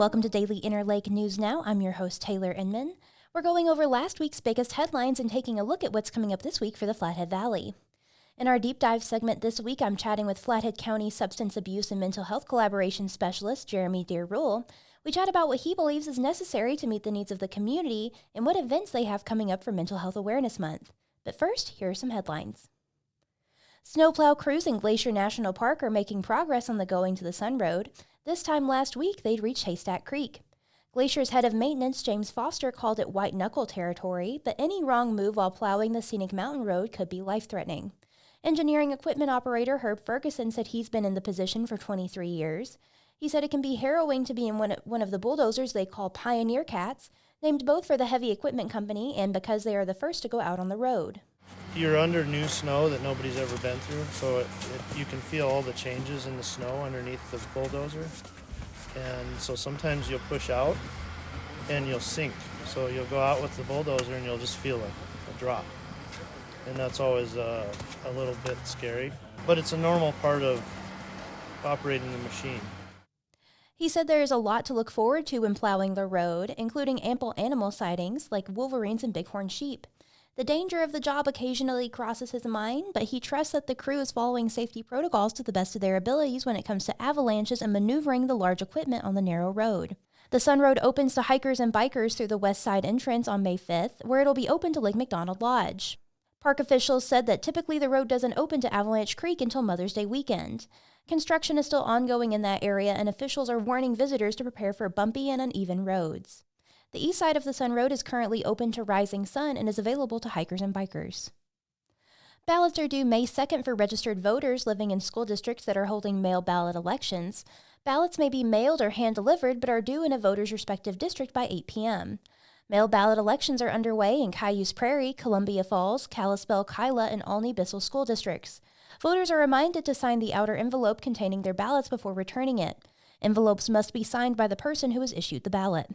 welcome to Daily Interlake News Now. I'm your host, Taylor Inman. We're going over last week's biggest headlines and taking a look at what's coming up this week for the Flathead Valley. In our deep dive segment this week, I'm chatting with Flathead County Substance Abuse and Mental Health Collaboration Specialist Jerramy Dear-Ruel. We chat about what he believes is necessary to meet the needs of the community and what events they have coming up for Mental Health Awareness Month. But first, here are some headlines. Snowplow crews in Glacier National Park are making progress on the Going to the Sun Road. This time last week, they'd reached Haystack Creek. Glacier's head of maintenance, James Foster, called it white-knuckle territory, but any wrong move while plowing the scenic mountain road could be life-threatening. Engineering equipment operator Herb Ferguson said he's been in the position for 23 years. He said it can be harrowing to be in one of the bulldozers they call Pioneer Cats, named both for the heavy equipment company and because they are the first to go out on the road. You're under new snow that nobody's ever been through, so you can feel all the changes in the snow underneath the bulldozer. And so sometimes you'll push out and you'll sink. So you'll go out with the bulldozer and you'll just feel a drop. And that's always a little bit scary. But it's a normal part of operating the machine. He said there is a lot to look forward to when plowing the road, including ample animal sightings like wolverines and bighorn sheep. The danger of the job occasionally crosses his mind, but he trusts that the crew is following safety protocols to the best of their abilities when it comes to avalanches and maneuvering the large equipment on the narrow road. The Sun Road opens to hikers and bikers through the west side entrance on May 5th, where it'll be open to Lake McDonald Lodge. Park officials said that typically the road doesn't open to Avalanche Creek until Mother's Day weekend. Construction is still ongoing in that area, and officials are warning visitors to prepare for bumpy and uneven roads. The east side of the Sun Road is currently open to rising sun and is available to hikers and bikers. Ballots are due May 2nd for registered voters living in school districts that are holding mail ballot elections. Ballots may be mailed or hand-delivered but are due in a voter's respective district by 8 p.m. Mail ballot elections are underway in Cayuse Prairie, Columbia Falls, Kalispell, Kyla, and Olney-Bissell school districts. Voters are reminded to sign the outer envelope containing their ballots before returning it. Envelopes must be signed by the person who has issued the ballot.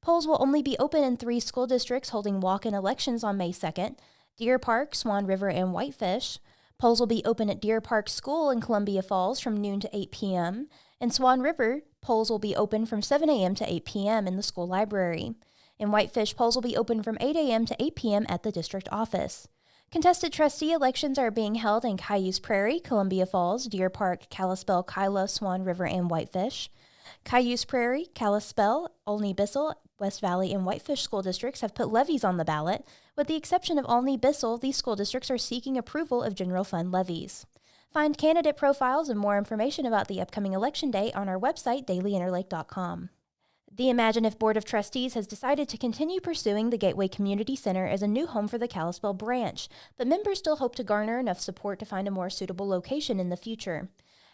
Polls will only be open in 3 school districts holding walk-in elections on May 2nd, Deer Park, Swan River, and Whitefish. Polls will be open at Deer Park School in Columbia Falls from noon to 8 p.m. In Swan River, polls will be open from 7 a.m. to 8 p.m. in the school library. In Whitefish, polls will be open from 8 a.m. to 8 p.m. at the district office. Contested trustee elections are being held in Cayuse Prairie, Columbia Falls, Deer Park, Kalispell, Kyla, Swan River, and Whitefish. Cayuse Prairie, Kalispell, Olney-Bissell, West Valley, and Whitefish school districts have put levies on the ballot. With the exception of Olney-Bissell, these school districts are seeking approval of general fund levies. Find candidate profiles and more information about the upcoming election day on our website, dailyinterlake.com. The Imagine If Board of Trustees has decided to continue pursuing the Gateway Community Center as a new home for the Kalispell branch, but members still hope to garner enough support to find a more suitable location in the future.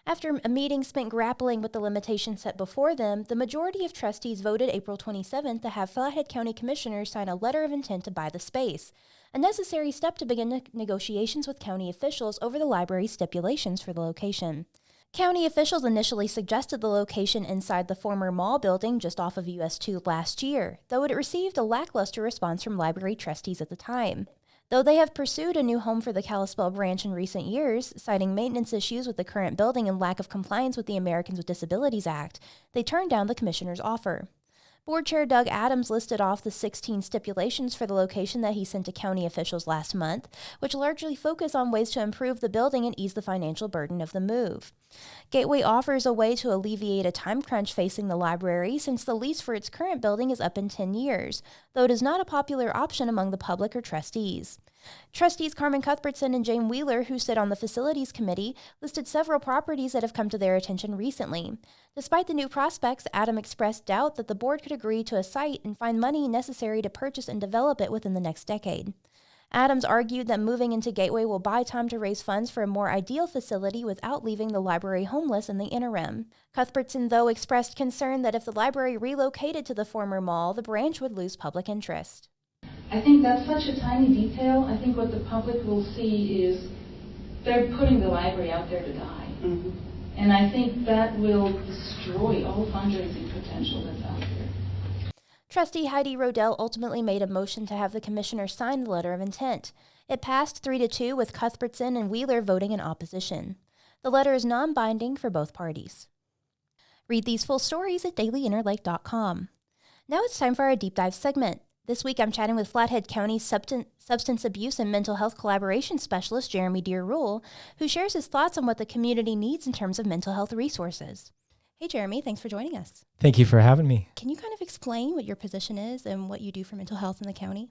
After a meeting spent grappling with the limitations set before them, the majority of trustees voted April 27th to have Flathead County Commissioners sign a letter of intent to buy the space, a necessary step to begin negotiations with county officials over the library's stipulations for the location. County officials initially suggested the location inside the former mall building just off of US 2 last year, though it received a lackluster response from library trustees at the time. Though they have pursued a new home for the Kalispell branch in recent years, citing maintenance issues with the current building and lack of compliance with the Americans with Disabilities Act, they turned down the commissioner's offer. Board Chair Doug Adams listed off the 16 stipulations for the location that he sent to county officials last month, which largely focus on ways to improve the building and ease the financial burden of the move. Gateway offers a way to alleviate a time crunch facing the library since the lease for its current building is up in 10 years, though it is not a popular option among the public or trustees. Trustees Carmen Cuthbertson and Jane Wheeler, who sit on the Facilities Committee, listed several properties that have come to their attention recently. Despite the new prospects, Adam expressed doubt that the board could agree to a site and find money necessary to purchase and develop it within the next decade. Adams argued that moving into Gateway will buy time to raise funds for a more ideal facility without leaving the library homeless in the interim. Cuthbertson, though, expressed concern that if the library relocated to the former mall, the branch would lose public interest. I think that's such a tiny detail. I think what the public will see is they're putting the library out there to die. Mm-hmm. And I think that will destroy all fundraising potential that's out there. Trustee Heidi Rodell ultimately made a motion to have the commissioner sign the letter of intent. It passed 3-2 with Cuthbertson and Wheeler voting in opposition. The letter is non-binding for both parties. Read these full stories at dailyinterlake.com. Now it's time for our deep dive segment. This week I'm chatting with Flathead County Substance Abuse and Mental Health Collaboration Specialist Jerramy Dear-Ruel, who shares his thoughts on what the community needs in terms of mental health resources. Hey Jerramy, thanks for joining us. Thank you for having me. Can you kind of explain what your position is and what you do for mental health in the county?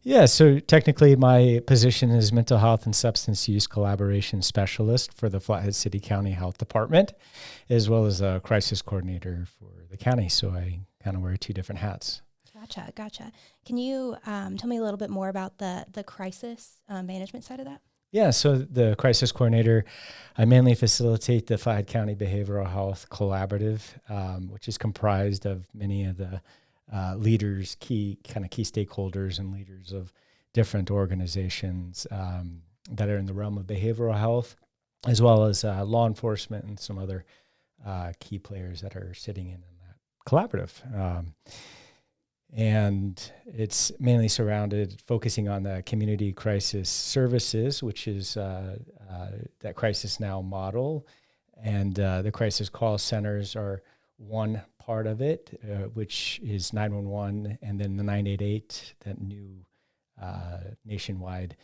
Yeah, so technically my position is Mental Health and Substance Use Collaboration Specialist for the Flathead City County Health Department, as well as a crisis coordinator for the county. So I kind of wear two different hats. Gotcha. Can you tell me a little bit more about the crisis management side of that? Yeah, so the crisis coordinator, I mainly facilitate the Flathead County Behavioral Health Collaborative, which is comprised of many of the leaders, key stakeholders and leaders of different organizations that are in the realm of behavioral health, as well as law enforcement and some other key players that are sitting in that collaborative. And it's mainly focusing on the community crisis services, which is that Crisis Now model. And the crisis call centers are one part of it, which is 911, and then the 988, that new nationwide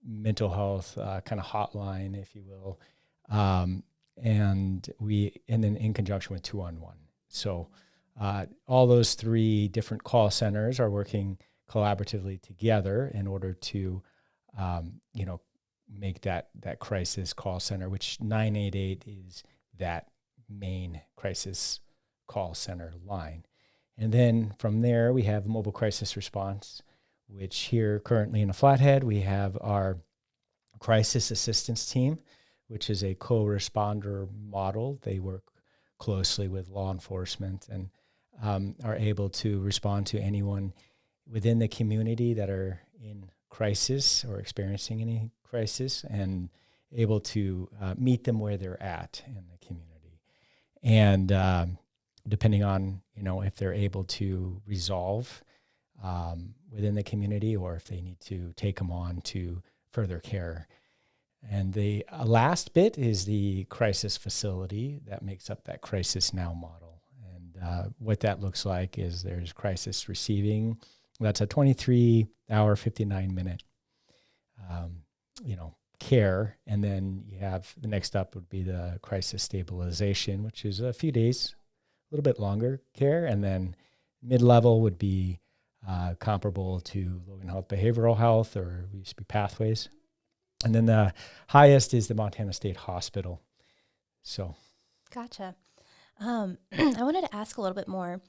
mental health kind of hotline, if you will. And then in conjunction with 211. So all those three different call centers are working collaboratively together in order to, make that crisis call center, which 988 is that main crisis call center line. And then from there, we have mobile crisis response, which here currently in the Flathead, we have our crisis assistance team, which is a co-responder model. They work closely with law enforcement and are able to respond to anyone within the community that are in crisis or experiencing any crisis, and able to meet them where they're at in the community. And depending on, if they're able to resolve within the community or if they need to take them on to further care. And the last bit is the crisis facility that makes up that Crisis Now model. What that looks like is there's crisis receiving. That's a 23-hour, 59-minute, care. And then you have the next up would be the crisis stabilization, which is a few days, a little bit longer care. And then mid-level would be comparable to Logan Health Behavioral Health, or we used to be Pathways. And then the highest is the Montana State Hospital. So. Gotcha. I wanted to ask a little bit more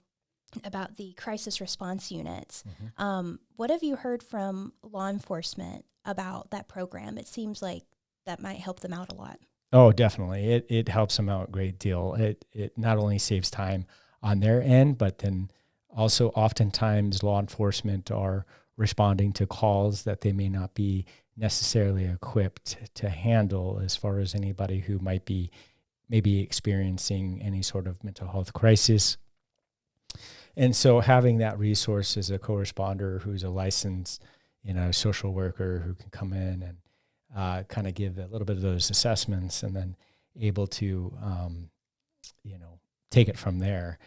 about the crisis response units. Mm-hmm. What have you heard from law enforcement about that program? It seems like that might help them out a lot. Oh, definitely. It helps them out a great deal. It not only saves time on their end, but then also oftentimes law enforcement are responding to calls that they may not be necessarily equipped to handle, as far as anybody who might be maybe experiencing any sort of mental health crisis. And so having that resource as a co-responder who's a licensed, social worker who can come in and kind of give a little bit of those assessments, and then able to, take it from there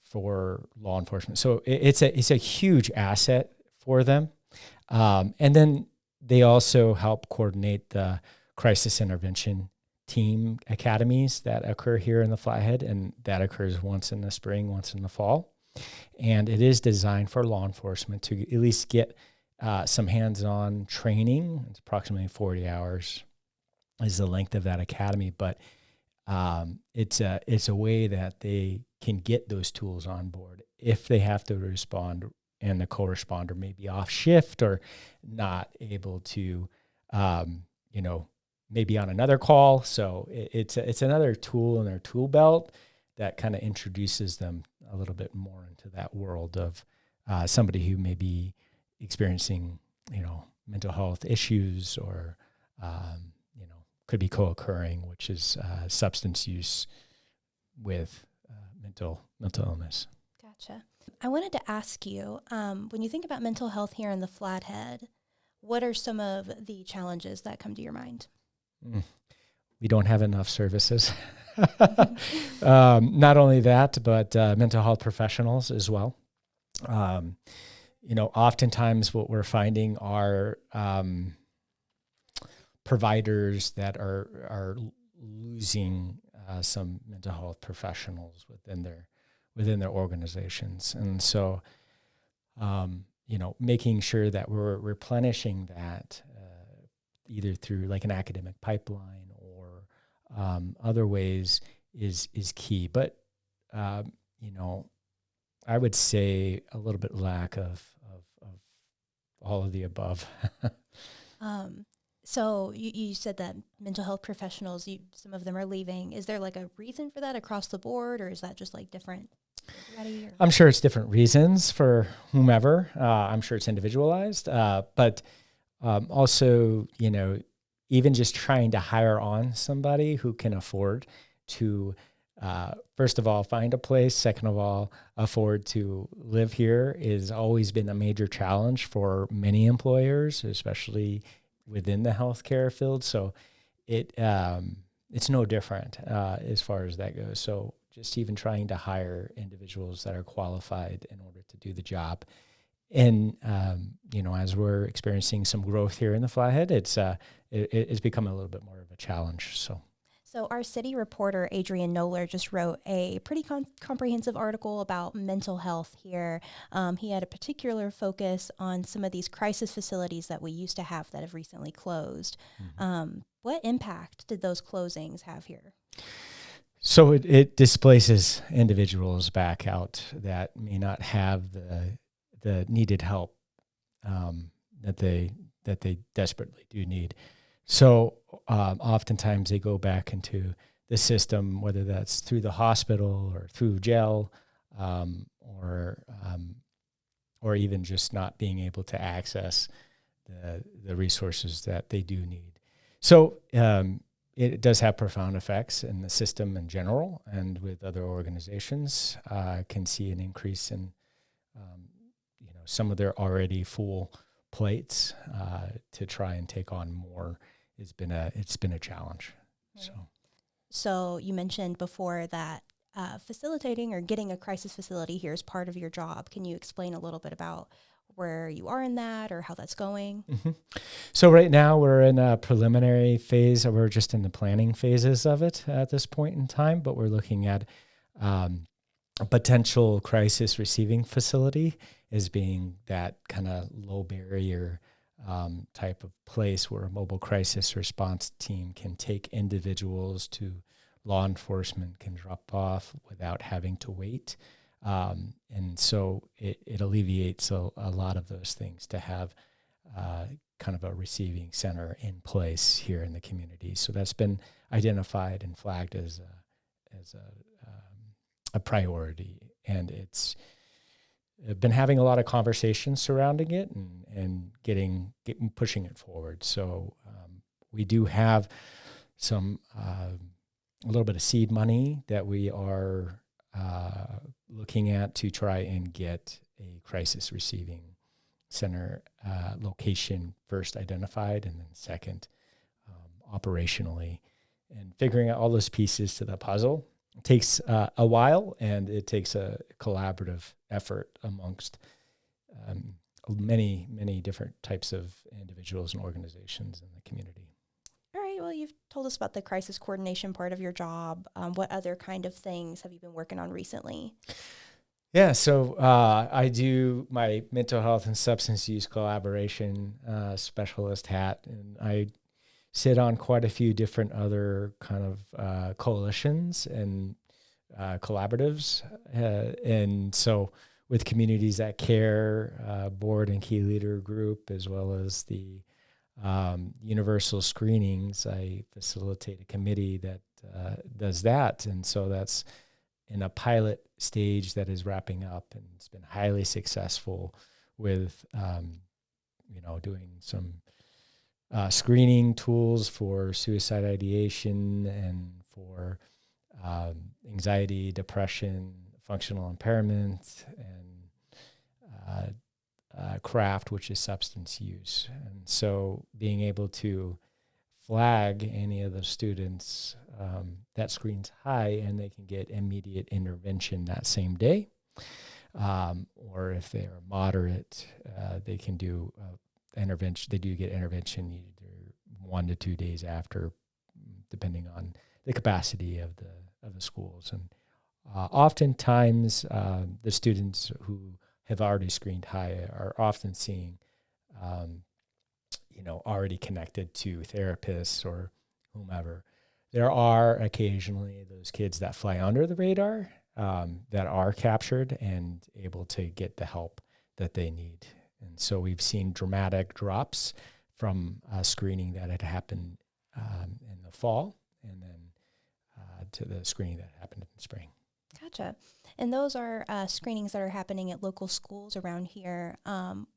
for law enforcement. So it's a huge asset for them. And then they also help coordinate the crisis intervention team academies that occur here in the Flathead, and that occurs once in the spring, once in the fall. And it is designed for law enforcement to at least get some hands-on training. It's approximately 40 hours is the length of that academy, but it's a way that they can get those tools on board if they have to respond and the co-responder may be off shift or not able to, maybe on another call. So it's another tool in their tool belt that kind of introduces them a little bit more into that world of somebody who may be experiencing, mental health issues or, could be co-occurring, which is substance use with mental illness. Gotcha. I wanted to ask you, when you think about mental health here in the Flathead, what are some of the challenges that come to your mind? We don't have enough services. Not only that, but mental health professionals as well. Oftentimes what we're finding are providers that are losing some mental health professionals within their organizations, and so making sure that we're replenishing that either through like an academic pipeline or other ways is key. But I would say a little bit lack of all of the above. So you said that mental health professionals, some of them are leaving. Is there like a reason for that across the board, or is that just like different? I'm sure it's different reasons for whomever. I'm sure it's individualized, but also, even just trying to hire on somebody who can afford to, first of all, find a place, second of all, afford to live here is always been a major challenge for many employers, especially within the healthcare field. So it's no different as far as that goes. So just even trying to hire individuals that are qualified in order to do the job. And, as we're experiencing some growth here in the Flathead, it's become a little bit more of a challenge. So our city reporter, Adrian Noller, just wrote a pretty comprehensive article about mental health here. He had a particular focus on some of these crisis facilities that we used to have that have recently closed. Mm-hmm. What impact did those closings have here? So it displaces individuals back out that may not have the needed help that they desperately do need. So oftentimes they go back into the system, whether that's through the hospital or through jail, or even just not being able to access the resources that they do need. So it does have profound effects in the system in general, and with other organizations, can see an increase in some of their already full plates to try and take on more. It's been a challenge. Right. So you mentioned before that facilitating or getting a crisis facility here is part of your job. Can you explain a little bit about where you are in that or how that's going? Mm-hmm. So right now we're in a preliminary phase. We're just in the planning phases of it at this point in time, but we're looking at a potential crisis receiving facility as being that kind of low barrier type of place where a mobile crisis response team can take individuals to law enforcement can drop off without having to wait. And so it alleviates a lot of those things to have kind of a receiving center in place here in the community. So that's been identified and flagged as a priority, and it's been having a lot of conversations surrounding it and pushing it forward. So we do have some a little bit of seed money that we are looking at to try and get a crisis receiving center location first identified, and then second operationally, and figuring out all those pieces to the puzzle. It takes a while, and it takes a collaborative effort amongst many, many different types of individuals and organizations in the community. All right. Well, you've told us about the crisis coordination part of your job. What other kind of things have you been working on recently? Yeah, so I do my mental health and substance use collaboration specialist hat, and I sit on quite a few different other kind of coalitions and collaboratives. And so with Communities That Care, Board and Key Leader Group, as well as the universal screenings, I facilitate a committee that does that. And so that's in a pilot stage that is wrapping up, and it's been highly successful with, doing some screening tools for suicide ideation and for anxiety, depression, functional impairment, and craft, which is substance use. And so being able to flag any of the students that screens high, and they can get immediate intervention that same day. Or if they are moderate, they can do intervention. They do get intervention either 1 to 2 days after, depending on the capacity of the schools. And oftentimes, the students who have already screened high are often seeing, already connected to therapists or whomever. There are occasionally those kids that fly under the radar that are captured and able to get the help that they need. And so we've seen dramatic drops from screening that had happened in the fall, and then to the screening that happened in the spring. Gotcha. And those are screenings that are happening at local schools around here.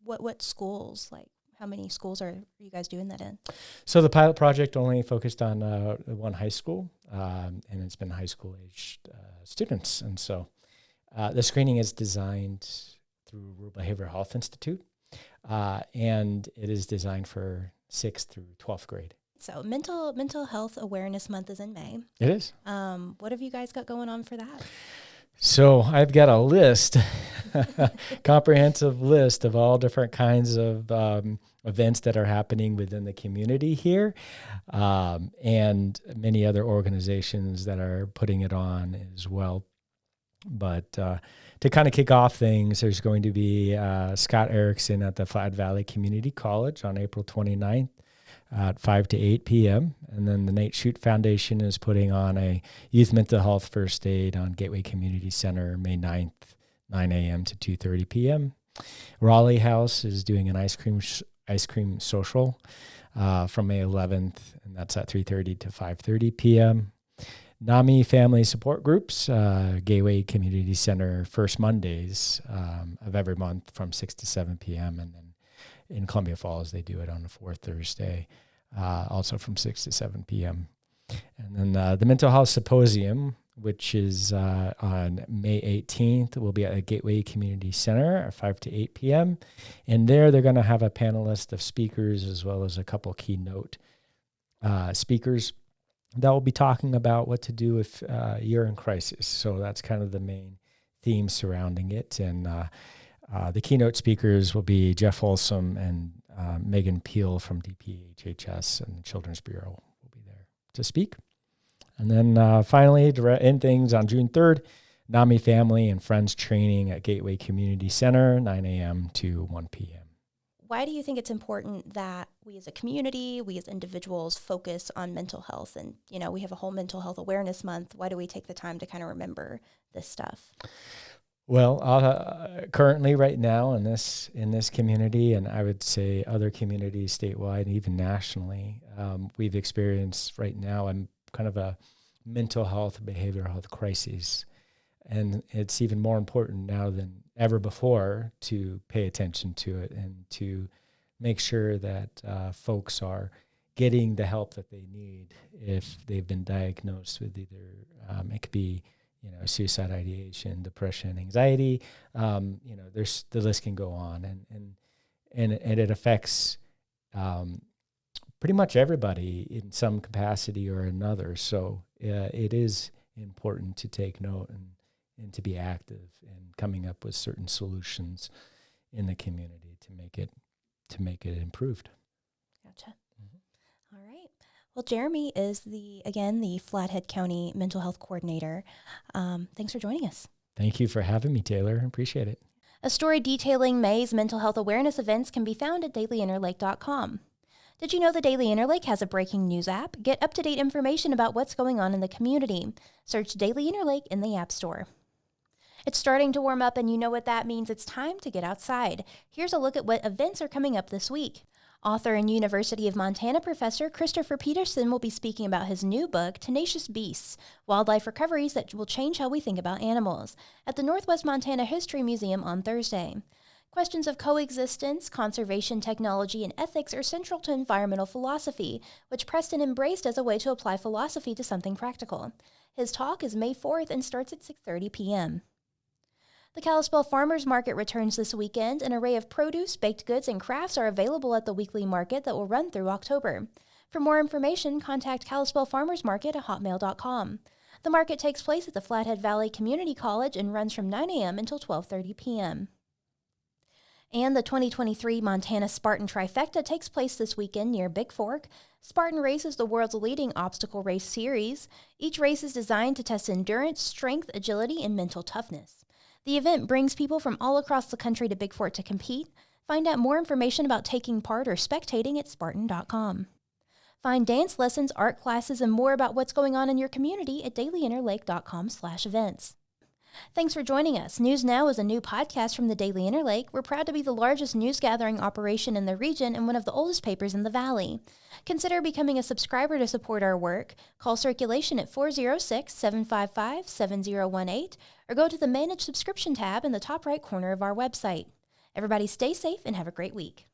What schools, like how many schools are you guys doing that in? So the pilot project only focused on one high school, and it's been high school aged students. And so the screening is designed through Rural Behavioral Health Institute, and it is designed for 6th through 12th grade. So Mental Health Awareness Month is in May. It is. What have you guys got going on for that? So I've got a list, comprehensive list of all different kinds of events that are happening within the community here, and many other organizations that are putting it on as well. But to kind of kick off things, there's going to be Scott Erickson at the Flathead Valley Community College on April 29th. At 5 to 8 p.m. And then the Nate Shute Foundation is putting on a youth mental health first aid on Gateway Community Center May 9th, 9 a.m. to 2:30 p.m. Raleigh House is doing an ice cream social from May 11th, and that's at 3:30 to 5:30 p.m. NAMI Family Support Groups, Gateway Community Center, first Mondays of every month from 6 to 7 p.m. And then in Columbia Falls, they do it on the fourth Thursday, also from 6 to 7 p.m. And then the Mental Health Symposium, which is on May 18th, will be at the Gateway Community Center at 5 to 8 p.m. And there they're going to have a panelist of speakers as well as a couple keynote speakers that will be talking about what to do if you're in crisis. So that's kind of the main theme surrounding it. And the keynote speakers will be Jeff Folsom and Megan Peel from DPHHS and the Children's Bureau will be there to speak. And then finally, to end things on June 3rd, NAMI Family and Friends Training at Gateway Community Center, 9 a.m. to 1 p.m. Why do you think it's important that we as a community, we as individuals focus on mental health? And, we have a whole Mental Health Awareness Month. Why do we take the time to kind of remember this stuff? Well, currently right now in this community, and I would say other communities statewide and even nationally, we've experienced right now kind of a mental health, behavioral health crisis. And it's even more important now than ever before to pay attention to it and to make sure that folks are getting the help that they need if they've been diagnosed with either, it could be, suicide ideation, depression, anxiety, there's the list can go on, and it affects pretty much everybody in some capacity or another. So it is important to take note and to be active in coming up with certain solutions in the community to make it improved. Gotcha. Mm-hmm. All right. Well, Jerramy is the Flathead County Mental Health Coordinator. Thanks for joining us. Thank you for having me, Taylor. Appreciate it. A story detailing May's mental health awareness events can be found at dailyinterlake.com. Did you know the Daily Interlake has a breaking news app? Get up-to-date information about what's going on in the community. Search Daily Interlake in the App Store. It's starting to warm up, and you know what that means. It's time to get outside. Here's a look at what events are coming up this week. Author and University of Montana professor Christopher Peterson will be speaking about his new book, Tenacious Beasts, Wildlife Recoveries That Will Change How We Think About Animals, at the Northwest Montana History Museum on Thursday. Questions of coexistence, conservation technology, and ethics are central to environmental philosophy, which Preston embraced as a way to apply philosophy to something practical. His talk is May 4th and starts at 6:30 p.m. The Kalispell Farmers Market returns this weekend. An array of produce, baked goods, and crafts are available at the weekly market that will run through October. For more information, contact Kalispell Farmers Market at hotmail.com. The market takes place at the Flathead Valley Community College and runs from 9 a.m. until 12:30 p.m. And the 2023 Montana Spartan Trifecta takes place this weekend near Big Fork. Spartan Race is the world's leading obstacle race series. Each race is designed to test endurance, strength, agility, and mental toughness. The event brings people from all across the country to Big Fork to compete. Find out more information about taking part or spectating at Spartan.com. Find dance lessons, art classes, and more about what's going on in your community at dailyinterlake.com/events. Thanks for joining us. News Now is a new podcast from the Daily Interlake. We're proud to be the largest news gathering operation in the region and one of the oldest papers in the valley. Consider becoming a subscriber to support our work. Call Circulation at 406-755-7018 or go to the Manage Subscription tab in the top right corner of our website. Everybody stay safe and have a great week.